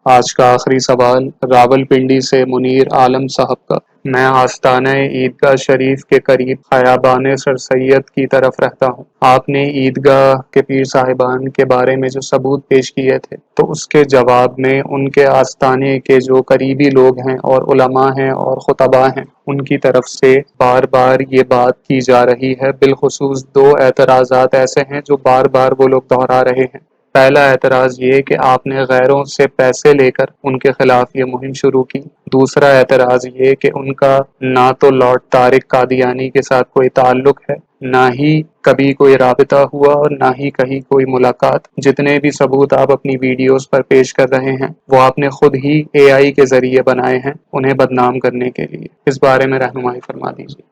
آج کا آخری سوال راولپنڈی سے منیر عالم صاحب کا۔ میں آستانہ عیدگاہ شریف کے قریب خیابان سر سید کی طرف رہتا ہوں۔ آپ نے عیدگاہ کے پیر صاحبان کے بارے میں جو ثبوت پیش کیے تھے، تو اس کے جواب میں ان کے آستانے کے جو قریبی لوگ ہیں اور علماء ہیں اور خطباء ہیں، ان کی طرف سے بار بار یہ بات کی جا رہی ہے۔ بالخصوص دو اعتراضات ایسے ہیں جو بار بار وہ لوگ دہرا رہے ہیں۔ پہلا اعتراض یہ کہ آپ نے غیروں سے پیسے لے کر ان کے خلاف یہ مہم شروع کی۔ دوسرا اعتراض یہ کہ ان کا نہ تو لارڈ طارق قادیانی کے ساتھ کوئی تعلق ہے، نہ ہی کبھی کوئی رابطہ ہوا اور نہ ہی کہیں کوئی ملاقات۔ جتنے بھی ثبوت آپ اپنی ویڈیوز پر پیش کر رہے ہیں، وہ آپ نے خود ہی اے آئی کے ذریعے بنائے ہیں انہیں بدنام کرنے کے لیے۔ اس بارے میں رہنمائی فرما دیجیے۔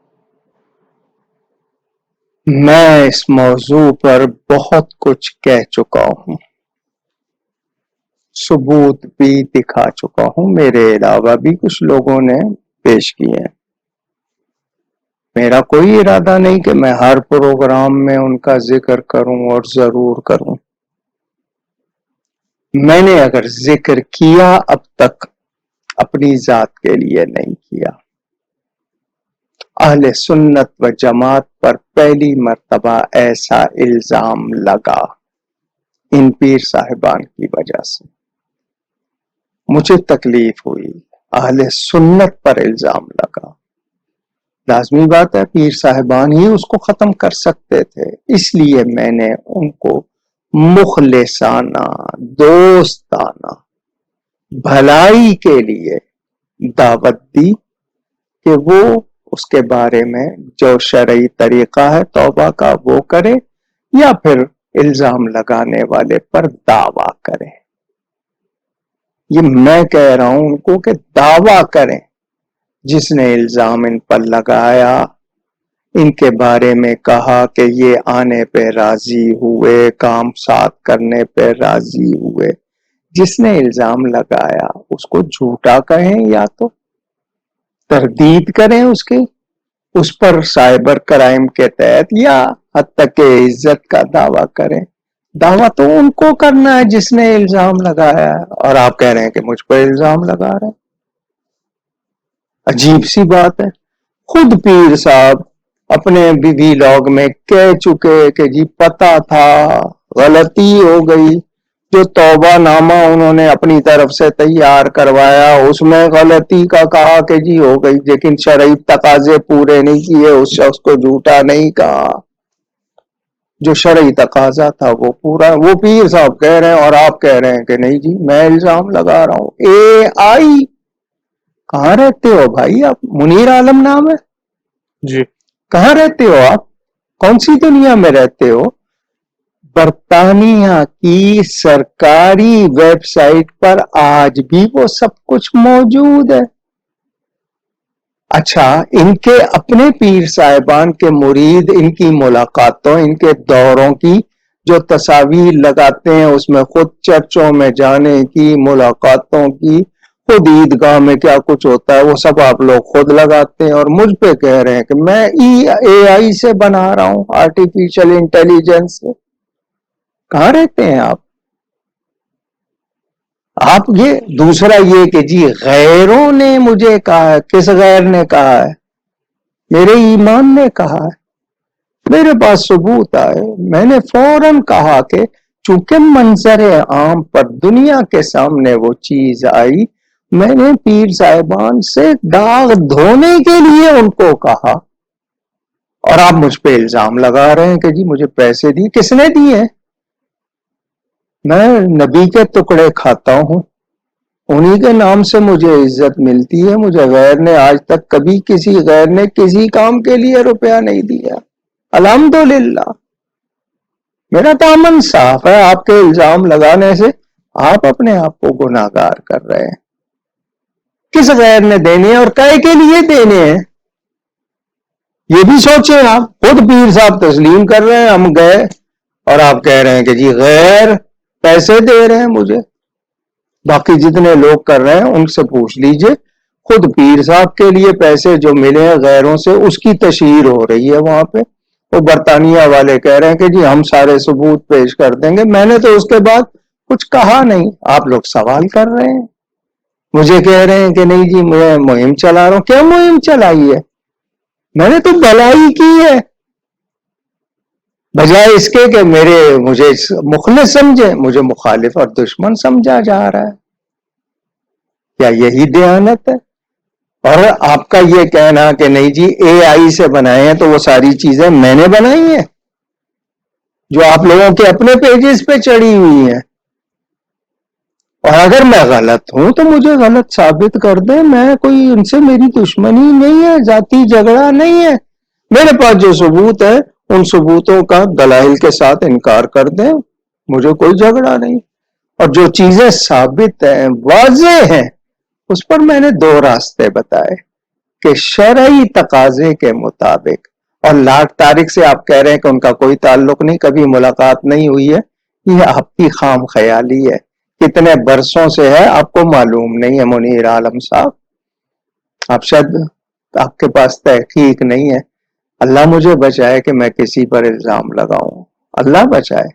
میں اس موضوع پر بہت کچھ کہہ چکا ہوں، ثبوت بھی دکھا چکا ہوں، میرے علاوہ بھی کچھ لوگوں نے پیش کیے ہیں۔ میرا کوئی ارادہ نہیں کہ میں ہر پروگرام میں ان کا ذکر کروں اور ضرور کروں۔ میں نے اگر ذکر کیا اب تک اپنی ذات کے لیے نہیں کیا۔ اہل سنت و جماعت پر پہلی مرتبہ ایسا الزام لگا ان پیر صاحبان کی وجہ سے، مجھے تکلیف ہوئی۔ اہل سنت پر الزام لگا، لازمی بات ہے پیر صاحبان ہی اس کو ختم کر سکتے تھے، اس لیے میں نے ان کو مخلصانہ، دوستانہ، بھلائی کے لیے دعوت دی کہ وہ اس کے بارے میں جو شرعی طریقہ ہے توبہ کا وہ کرے، یا پھر الزام لگانے والے پر دعویٰ کرے۔ یہ میں کہہ رہا ہوں ان کو کہ دعویٰ کریں۔ جس نے الزام ان پر لگایا، ان کے بارے میں کہا کہ یہ آنے پہ راضی ہوئے، کام ساتھ کرنے پہ راضی ہوئے، جس نے الزام لگایا اس کو جھوٹا کہیں یا تو تردید کریں اس کی، اس پر سائبر کرائم کے تحت، یا حتی کہ عزت کا دعویٰ کریں۔ دعویٰ تو ان کو کرنا ہے جس نے الزام لگایا ہے، اور آپ کہہ رہے ہیں کہ مجھ پر الزام لگا رہے ہیں۔ عجیب سی بات ہے۔ خود پیر صاحب اپنے وی لاگ میں کہہ چکے کہ جی پتہ تھا، غلطی ہو گئی، جو توبہ نامہ انہوں نے اپنی طرف سے تیار کروایا اس میں غلطی کا کہا کہ جی ہو گئی، لیکن شرعی تقاضے پورے نہیں کیے، اس شخص کو جھوٹا نہیں کہا۔ جو شرعی تقاضا تھا وہ پورا، وہ پیر صاحب کہہ رہے ہیں اور آپ کہہ رہے ہیں کہ نہیں جی میں الزام لگا رہا ہوں۔ اے آئی، کہاں رہتے ہو بھائی آپ؟ منیر عالم نام ہے جی، کہاں رہتے ہو آپ؟ کون سی دنیا میں رہتے ہو؟ برطانیہ کی سرکاری ویب سائٹ پر آج بھی وہ سب کچھ موجود ہے۔ اچھا، ان کے اپنے پیر صاحبان کے مرید ان کی ملاقاتوں، ان کے دوروں کی جو تصاویر لگاتے ہیں، اس میں خود چرچوں میں جانے کی، ملاقاتوں کی، خود عیدگاہ میں کیا کچھ ہوتا ہے وہ سب آپ لوگ خود لگاتے ہیں، اور مجھ پہ کہہ رہے ہیں کہ میں اے آئی سے بنا رہا ہوں، آرٹیفیشل انٹیلیجنس سے۔ کہاں رہتے ہیں آپ؟ آپ یہ دوسرا یہ کہ جی غیروں نے مجھے کہا ہے، کس غیر نے کہا ہے؟ میرے ایمان نے کہا ہے، میرے پاس ثبوت آئے، میں نے فوراً کہا کہ چونکہ منظر عام پر دنیا کے سامنے وہ چیز آئی، میں نے پیر صاحبان سے داغ دھونے کے لیے ان کو کہا، اور آپ مجھ پہ الزام لگا رہے ہیں کہ جی مجھے پیسے دی۔ کس نے دیے؟ میں نبی کے ٹکڑے کھاتا ہوں، انہی کے نام سے مجھے عزت ملتی ہے، مجھے غیر نے آج تک کبھی کسی غیر نے کسی کام کے لیے روپیہ نہیں دیا، الحمدللہ۔ میرا دامن صاف ہے، آپ کے الزام لگانے سے آپ اپنے آپ کو گناہگار کر رہے ہیں۔ کس غیر نے دینے ہیں اور کائے کے لیے دینے ہیں؟ یہ بھی سوچیں آپ۔ خود پیر صاحب تسلیم کر رہے ہیں ہم گئے، اور آپ کہہ رہے ہیں کہ جی غیر پیسے دے رہے ہیں مجھے۔ باقی جتنے لوگ کر رہے ہیں ان سے پوچھ لیجئے، خود پیر صاحب کے لیے پیسے جو ملے ہیں غیروں سے، اس کی تشہیر ہو رہی ہے وہاں پہ۔ وہ برطانیہ والے کہہ رہے ہیں کہ جی ہم سارے ثبوت پیش کر دیں گے۔ میں نے تو اس کے بعد کچھ کہا نہیں. آپ لوگ سوال کر رہے ہیں, مجھے کہہ رہے ہیں کہ نہیں جی میں مہم چلا رہا ہوں. کیا مہم چلائی ہے؟ میں نے تو بھلائی کی ہے, بجائے اس کے کہ مجھے مخلص سمجھے, مجھے مخالف اور دشمن سمجھا جا رہا ہے. کیا یہی دیانت ہے؟ اور آپ کا یہ کہنا کہ نہیں جی اے آئی سے بنائے ہیں تو وہ ساری چیزیں میں نے بنائی ہیں جو آپ لوگوں کے اپنے پیجز پہ چڑھی ہوئی ہیں. اور اگر میں غلط ہوں تو مجھے غلط ثابت کر دیں. میں کوئی ان سے میری دشمنی نہیں ہے, ذاتی جھگڑا نہیں ہے. میرے پاس جو ثبوت ہے ان ثبوتوں کا دلائل کے ساتھ انکار کر دیں, مجھے کوئی جھگڑا نہیں. اور جو چیزیں ثابت ہیں, واضح ہیں, اس پر میں نے 2 راستے بتائے کہ شرعی تقاضے کے مطابق. اور لاٹ طارق سے آپ کہہ رہے ہیں کہ ان کا کوئی تعلق نہیں, کبھی ملاقات نہیں ہوئی ہے, یہ آپ کی خام خیالی ہے. کتنے برسوں سے ہے آپ کو معلوم نہیں ہے منیر عالم صاحب. آپ شاید آپ کے پاس تحقیق نہیں ہے. اللہ مجھے بچائے کہ میں کسی پر الزام لگاؤں, اللہ بچائے.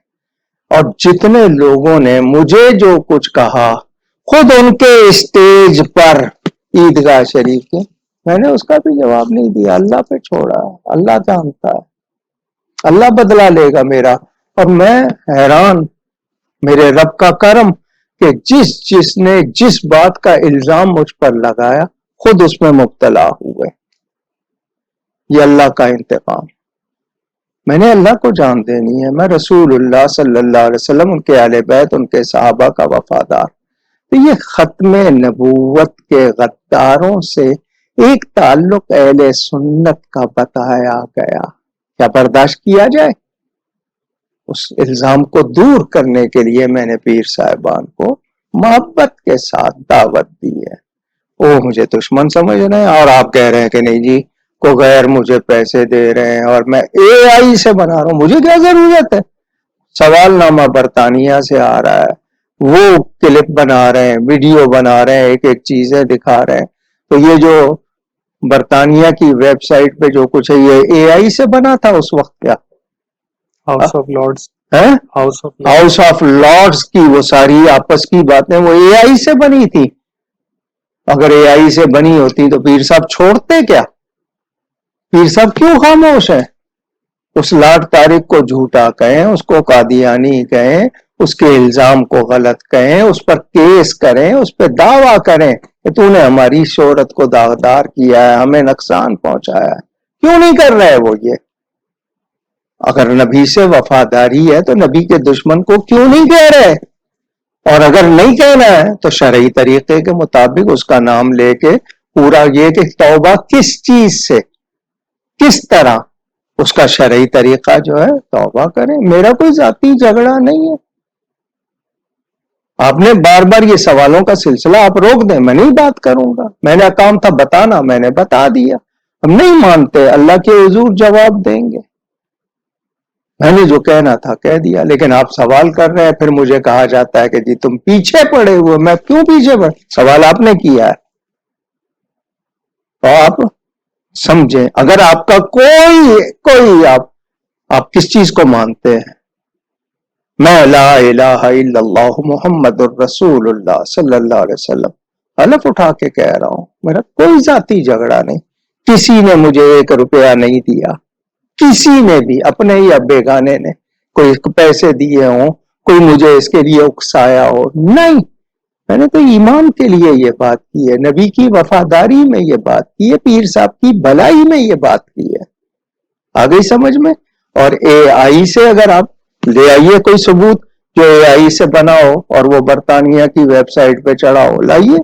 اور جتنے لوگوں نے مجھے جو کچھ کہا خود ان کے اسٹیج پر عیدگاہ شریف کے, میں نے اس کا بھی جواب نہیں دیا, اللہ پہ چھوڑا. اللہ جانتا ہے, اللہ بدلا لے گا میرا. اور میں حیران, میرے رب کا کرم کہ جس نے جس بات کا الزام مجھ پر لگایا خود اس میں مبتلا ہوئے. یہ اللہ کا انتقام. میں نے اللہ کو جان دینی ہے. میں رسول اللہ صلی اللہ علیہ وسلم, ان کے اہل بیت, ان کے صحابہ کا وفادار. تو یہ ختم نبوت کے غداروں سے ایک تعلق اہل سنت کا بتایا گیا, کیا برداشت کیا جائے؟ اس الزام کو دور کرنے کے لیے میں نے پیر صاحبان کو محبت کے ساتھ دعوت دی ہے. وہ مجھے دشمن سمجھ رہے ہیں, اور آپ کہہ رہے ہیں کہ نہیں جی کو غیر مجھے پیسے دے رہے ہیں اور میں اے آئی سے بنا رہا ہوں. مجھے کیا ضرورت ہے؟ سوال نامہ برطانیہ سے آ رہا ہے, وہ کلپ بنا رہے ہیں, ویڈیو بنا رہے ہیں, ایک ایک چیزیں دکھا رہے ہیں. تو یہ جو برطانیہ کی ویب سائٹ پہ جو کچھ ہے یہ اے آئی سے بنا تھا اس وقت کیا؟ House of Lords, house of Lords کی وہ ساری آپس کی باتیں وہ اے آئی سے بنی تھی. اگر اے آئی سے بنی ہوتی تو پیر صاحب چھوڑتے کیا؟ پیر صاحب کیوں خاموش ہیں؟ اس لاٹ طارق کو جھوٹا کہیں, اس کو قادیانی کہیں, اس کے الزام کو غلط کہیں, اس پر کیس کریں, اس پہ دعویٰ کریں کہ تو نے ہماری شہرت کو داغدار کیا ہے, ہمیں نقصان پہنچایا ہے. کیوں نہیں کر رہے وہ یہ؟ اگر نبی سے وفاداری ہے تو نبی کے دشمن کو کیوں نہیں کہہ رہے؟ اور اگر نہیں کہنا ہے تو شرعی طریقے کے مطابق اس کا نام لے کے پورا یہ کہ توبہ کس چیز سے, کس طرح, اس کا شرعی طریقہ جو ہے توبہ کریں. میرا کوئی ذاتی جھگڑا نہیں ہے. آپ نے بار بار یہ سوالوں کا سلسلہ آپ روک دیں, میں نہیں بات کروں گا. میں نے کام تھا بتانا, میں نے بتا دیا. ہم نہیں مانتے, اللہ کے حضور جواب دیں گے. میں نے جو کہنا تھا کہہ دیا. لیکن آپ سوال کر رہے ہیں, پھر مجھے کہا جاتا ہے کہ جی تم پیچھے پڑے ہوئے. میں کیوں پیچھے پڑے؟ سوال آپ نے کیا ہے تو آپ سمجھیں. اگر آپ کا کوئی آپ کس چیز کو مانتے ہیں؟ میں لا الہ الا اللہ محمد الرسول اللہ صلی اللہ علیہ وسلم حلف اٹھا کے کہہ رہا ہوں. میرا کوئی ذاتی جھگڑا نہیں. کسی نے مجھے 1 روپیہ نہیں دیا, کسی نے بھی, اپنے یا بیگانے نے. کوئی پیسے دیے ہوں, کوئی مجھے اس کے لیے اکسایا ہو, نہیں. میں نے تو ایمان کے لیے یہ بات کی ہے, نبی کی وفاداری میں یہ بات کی ہے, پیر صاحب کی بھلائی میں یہ بات کی ہے. آ گئی سمجھ میں؟ اور اے آئی سے اگر آپ لے آئیے کوئی ثبوت جو اے آئی سے بنا ہو اور وہ برطانیہ کی ویب سائٹ پہ چڑھا ہو, لائیے.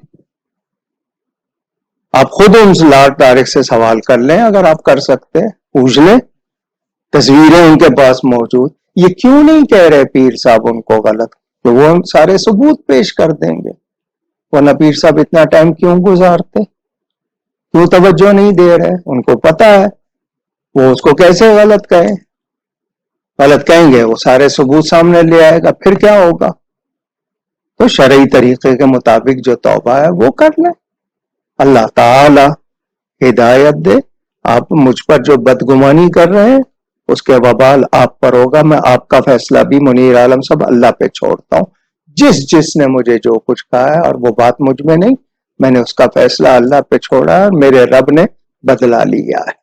آپ خود ان لاٹ طارق سے سوال کر لیں, اگر آپ کر سکتے ہیں پوچھ لیں. تصویریں ان کے پاس موجود. یہ کیوں نہیں کہہ رہے پیر صاحب ان کو غلط؟ تو وہ سارے ثبوت پیش کر دیں گے. ورنہ پیر صاحب اتنا ٹائم کیوں گزارتے, کیوں توجہ نہیں دے رہے؟ ان کو پتا ہے وہ اس کو کیسے غلط کہیں. غلط کہیں گے, وہ سارے ثبوت سامنے لے آئے گا, پھر کیا ہوگا؟ تو شرعی طریقے کے مطابق جو توبہ ہے وہ کر لیں. اللہ تعالی ہدایت دے. آپ مجھ پر جو بدگمانی کر رہے ہیں اس کے وبال آپ پر ہوگا. میں آپ کا فیصلہ بھی منیر عالم صاحب اللہ پہ چھوڑتا ہوں. جس نے مجھے جو کچھ کہا ہے اور وہ بات مجھ میں نہیں، میں نے اس کا فیصلہ اللہ پہ چھوڑا اور میرے رب نے بدلا لیا ہے.